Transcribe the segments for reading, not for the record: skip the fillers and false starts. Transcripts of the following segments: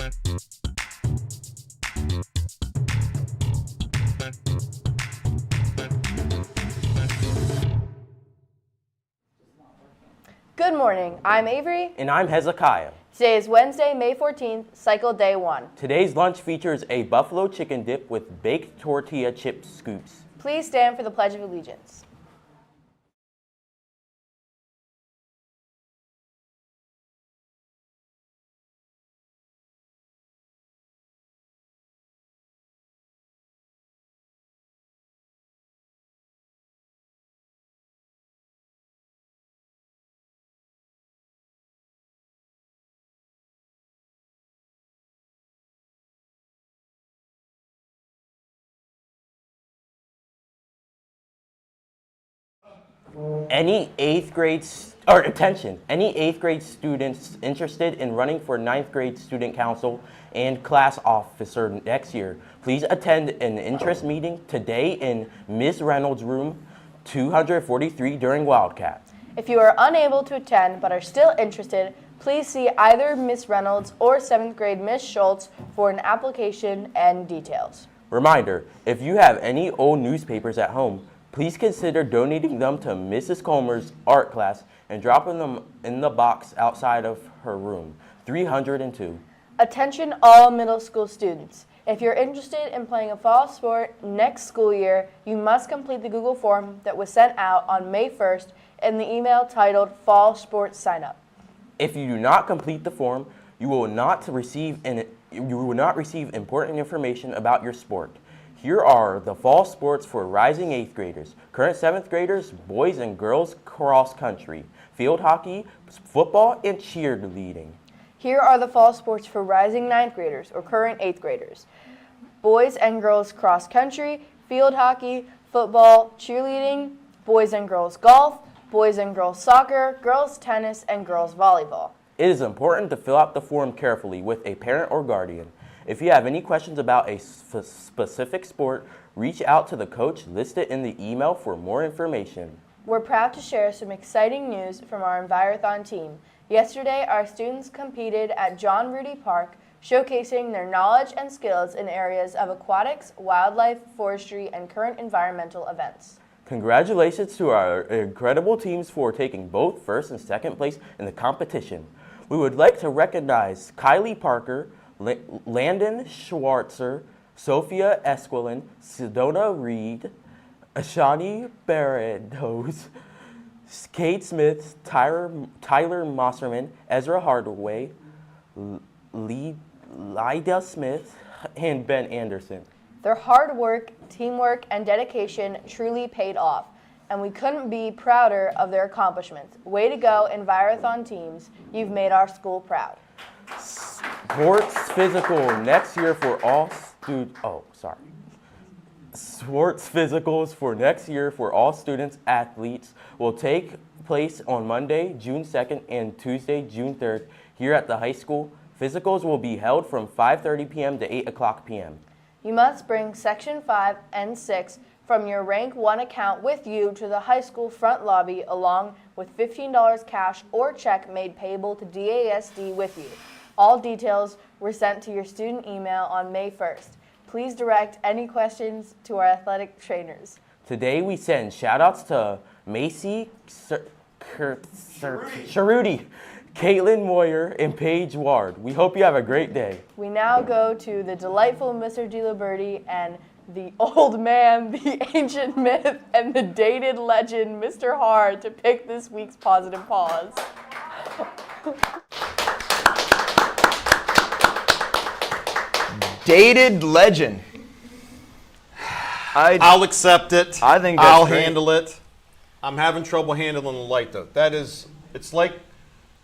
Good morning, I'm Avery. And I'm Hezekiah. Today is Wednesday, May 14th, cycle day 1. Today's lunch features a buffalo chicken dip with baked tortilla chip scoops. Please stand for the Pledge of Allegiance. Any eighth grade students interested in running for 9th grade student council and class officer next year, please attend an interest meeting today in Ms. Reynolds' room 243 during Wildcat. If you are unable to attend but are still interested, please see either Ms. Reynolds or 7th grade Ms. Schultz for an application and details. Reminder, if you have any old newspapers at home, please consider donating them to Mrs. Comer's art class and dropping them in the box outside of her room, 302. Attention all middle school students. If you're interested in playing a fall sport next school year, you must complete the Google form that was sent out on May 1st in the email titled Fall Sports Sign Up. If you do not complete the form, you will not receive important information about your sport. Here are the fall sports for rising 8th graders, current 7th graders, boys and girls cross country, field hockey, football, and cheerleading. Here are the fall sports for rising 9th graders or current 8th graders, boys and girls cross country, field hockey, football, cheerleading, boys and girls golf, boys and girls soccer, girls tennis, and girls volleyball. It is important to fill out the form carefully with a parent or guardian. If you have any questions about a specific sport, reach out to the coach listed in the email for more information. We're proud to share some exciting news from our Envirothon team. Yesterday, our students competed at John Rudy Park, showcasing their knowledge and skills in areas of aquatics, wildlife, forestry, and current environmental events. Congratulations to our incredible teams for taking both first and second place in the competition. We would like to recognize Kylie Parker, Landon Schwartzer, Sophia Esquilin, Sedona Reed, Ashani Barredos, Kate Smith, Tyler Mosserman, Ezra Hardaway, Lyda Smith, and Ben Anderson. Their hard work, teamwork, and dedication truly paid off, and we couldn't be prouder of their accomplishments. Way to go, Envirothon teams. You've made our school proud. Sports physical next year for all Sports physicals for next year for all students athletes will take place on Monday, June 2nd and Tuesday, June 3rd here at the high school. Physicals will be held from 5:30 p.m. to 8 o'clock p.m. You must bring Section 5 and 6 from your Rank 1 account with you to the high school front lobby along with $15 cash or check made payable to DASD with you. All details were sent to your student email on May 1st. Please direct any questions to our athletic trainers. Today we send shout-outs to Macy Sharuti, Caitlin Moyer, and Paige Ward. We hope you have a great day. We now go to the delightful Mr. DiLiberti and the old man, the ancient myth, and the dated legend, Mr. Hard, to pick this week's positive pause. Dated legend. I'll accept it. I think that's I'll great. handle it. I'm having trouble handling the light though. It's like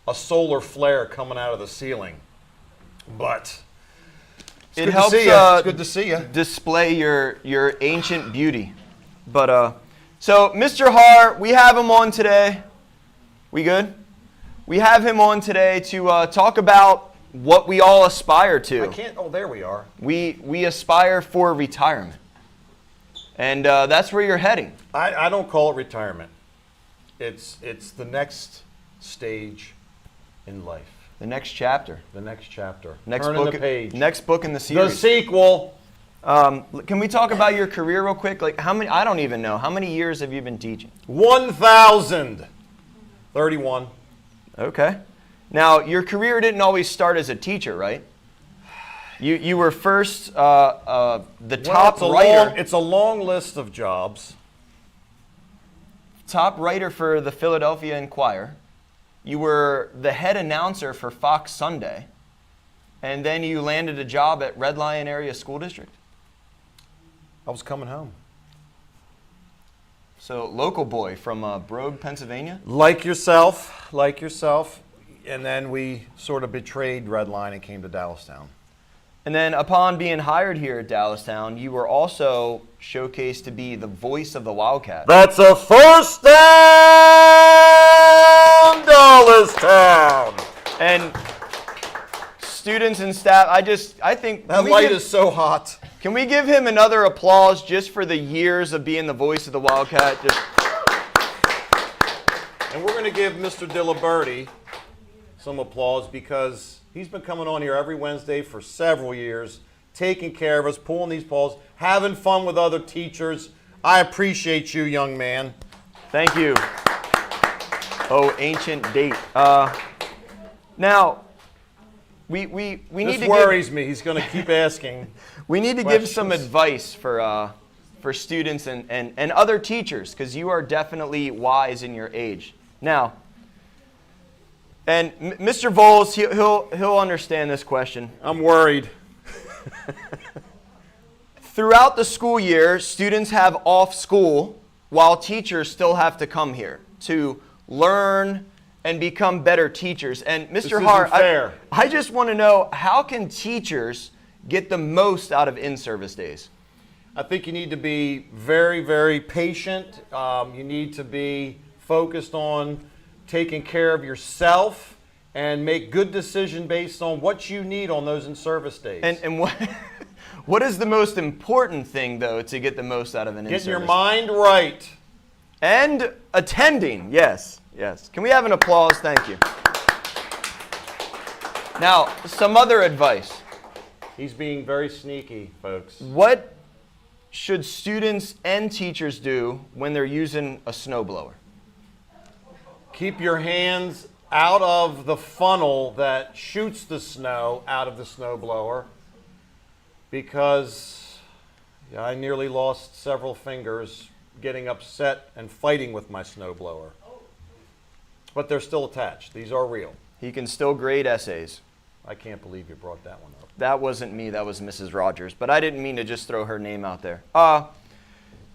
a solar flare coming out of the ceiling. But It good helps to see you. It's good to see you. display your ancient beauty. But so Mr. Har, we have him on today. We good? We have him on today to talk about what we all aspire to. I can't. Oh, there we are. We aspire for retirement, and that's where you're heading. I don't call it retirement. It's the next stage in life. The next chapter. The next chapter. Next Turning book. the page. Next book in the The series. sequel. Can we talk about your career real quick? Like how many? I don't even know. How many years have you been teaching? 1,031. Okay. Now your career didn't always start as a teacher, right? You were first the top writer. It's a long list of jobs. Top writer for the Philadelphia Inquirer. You were the head announcer for Fox Sunday. And then you landed a job at Red Lion Area School District. I was coming home. So local boy from Brogue, Pennsylvania. Like yourself. And then we sort of betrayed Red Line and came to Dallastown. And then upon being hired here at Dallastown, you were also showcased to be the voice of the Wildcat. That's a first down, Dallastown. And students and staff, I think That light is so hot. Can we give him another applause just for the years of being the voice of the Wildcat? And we're going to give Mr. Diliberti some applause because he's been coming on here every Wednesday for several years, taking care of us, pulling these balls, having fun with other teachers. I appreciate you, young man. Thank you. Oh, ancient date. Now, we need This to worries me. He's going to keep asking. We need to give some advice for students and other teachers because you are definitely wise in your age. Now, and Mr. Volz, he'll understand this question. I'm worried. Throughout the school year, students have off school while teachers still have to come here to learn and become better teachers. And Mr. Hart, I just want to know, how can teachers get the most out of in-service days? I think you need to be very, very patient. You need to be focused on taking care of yourself and make good decisions based on what you need on those in-service days. And what is the most important thing, though, to get the most out of an in-service? Getting your mind right. And attending, yes. Can we have an applause? Thank you. Now, some other advice. He's being very sneaky, folks. What should students and teachers do when they're using a snowblower? Keep your hands out of the funnel that shoots the snow out of the snowblower, because I nearly lost several fingers getting upset and fighting with my snowblower. But they're still attached. These are real. He can still grade essays. I can't believe you brought that one up. That wasn't me, that was Mrs. Rogers. But I didn't mean to just throw her name out there.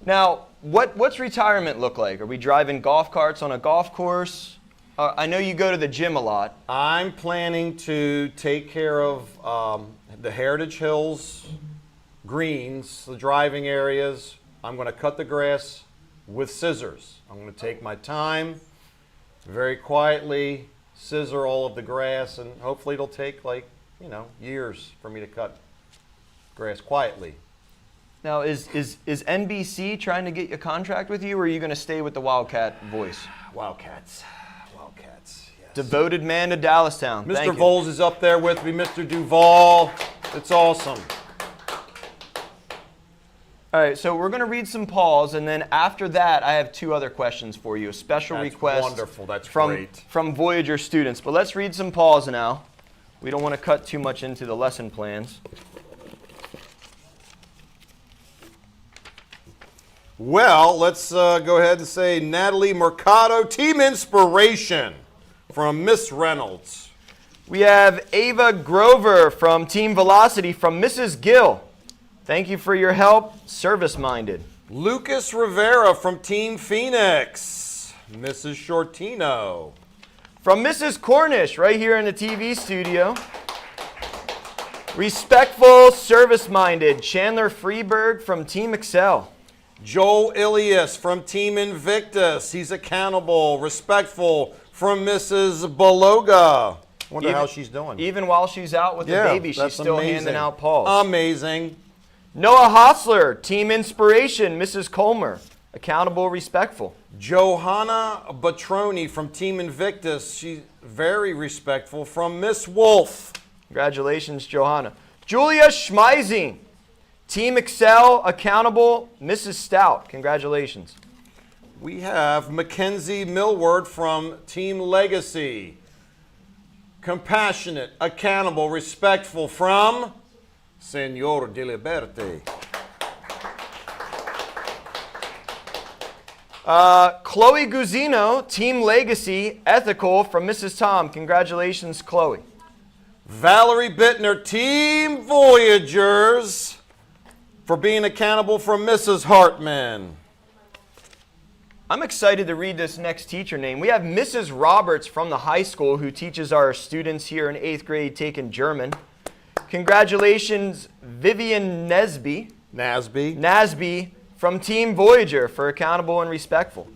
Now, what's retirement look like? Are we driving golf carts on a golf course? I know you go to the gym a lot. I'm planning to take care of the Heritage Hills greens, the driving areas. I'm going to cut the grass with scissors. I'm going to take my time, very quietly scissor all of the grass, and hopefully it'll take years for me to cut grass quietly. Now, is NBC trying to get a contract with you, or are you going to stay with the Wildcat voice? Wildcats, yes. Devoted man to Dallastown. Mr. Volz is up there with me, Mr. Duval. It's awesome. All right, so we're going to read some Paws, and then after that, I have two other questions for you. A special request wonderful. That's from Voyager students. But let's read some Paws now. We don't want to cut too much into the lesson plans. Well, let's go ahead and say Natalie Mercado, Team Inspiration from Miss Reynolds. We have Ava Grover from Team Velocity from Mrs. Gill. Thank you for your help. Service-minded. Lucas Rivera from Team Phoenix. Mrs. Shortino. From Mrs. Cornish, right here in the TV studio. Respectful, service-minded. Chandler Freeberg from Team Excel. Joel Ilias from Team Invictus. He's accountable, respectful, from Mrs. Beloga. Wonder how she's doing. Even while she's out with the baby, she's still handing out Paws. Amazing. Noah Hostler, Team Inspiration, Mrs. Colmer. accountable, respectful. Johanna Batroni from Team Invictus. She's very respectful from Miss Wolf. Congratulations, Johanna. Julia Schmeising, Team Excel, accountable, Mrs. Stout. Congratulations. We have Mackenzie Millward from Team Legacy. Compassionate, accountable, respectful from Senor de Liberte. Chloe Guzino, Team Legacy, ethical, from Mrs. Tom. Congratulations, Chloe. Valerie Bittner, Team Voyagers, for being accountable from Mrs. Hartman. I'm excited to read this next teacher name. We have Mrs. Roberts from the high school who teaches our students here in 8th grade taking German. Congratulations, Vivian Nasby from Team Voyager for accountable and respectful.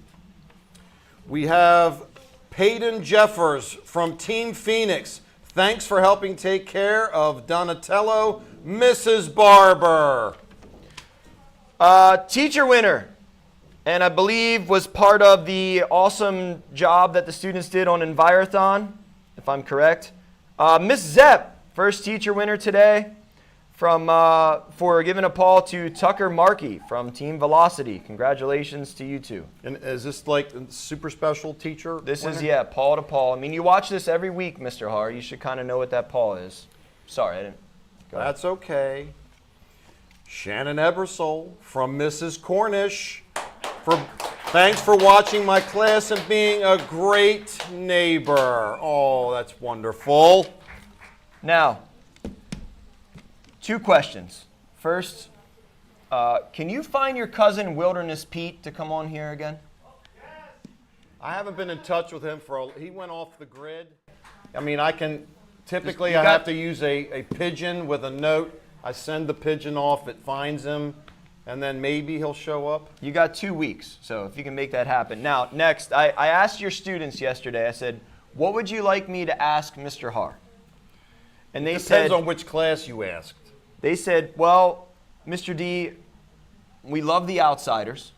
We have Peyton Jeffers from Team Phoenix. Thanks for helping take care of Donatello, Mrs. Barber. Teacher winner, and I believe was part of the awesome job that the students did on Envirothon, if I'm correct. Miss Zepp, first teacher winner today for giving a paw to Tucker Markey from Team Velocity. Congratulations to you two. And is this like a super special teacher? This winner? is, yeah, paw to paw. I mean, you watch this every week, Mr. Har. You should kind of know what that paw is. Sorry, I didn't. That's okay. Shannon Ebersole from Mrs. Cornish. Thanks for watching my class and being a great neighbor. Oh, that's wonderful. Now, 2 questions. First, can you find your cousin Wilderness Pete to come on here again? I haven't been in touch with him he went off the grid. I mean, I You have to use a pigeon with a note. I send the pigeon off, it finds him, and then maybe he'll show up. You got 2 weeks, so if you can make that happen. Now, next, I asked your students yesterday, I said, what would you like me to ask Mr. Har? And they Depends on which class you asked. They said, well, Mr. D, we love The Outsiders.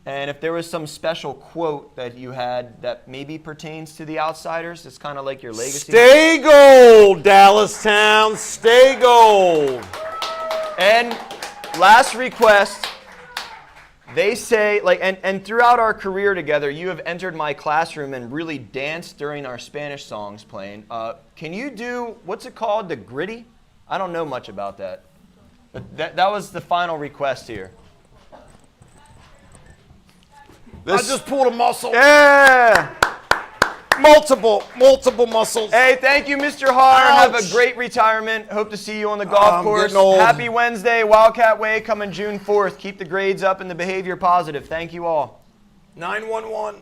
And if there was some special quote that you had that maybe pertains to The Outsiders, it's kind of like your legacy. Stay gold, Dallastown, stay gold. And last request, they say, and throughout our career together, you have entered my classroom and really danced during our Spanish songs playing. Can you do, what's it called, the gritty? I don't know much about that. But that was the final request here. I just pulled a muscle. Yeah! Multiple muscles. Hey, thank you, Mr. Har. Ouch. Have a great retirement. Hope to see you on the golf I'm course. getting old. Happy Wednesday, Wildcat Way, coming June 4th. Keep the grades up and the behavior positive. Thank you all. 911.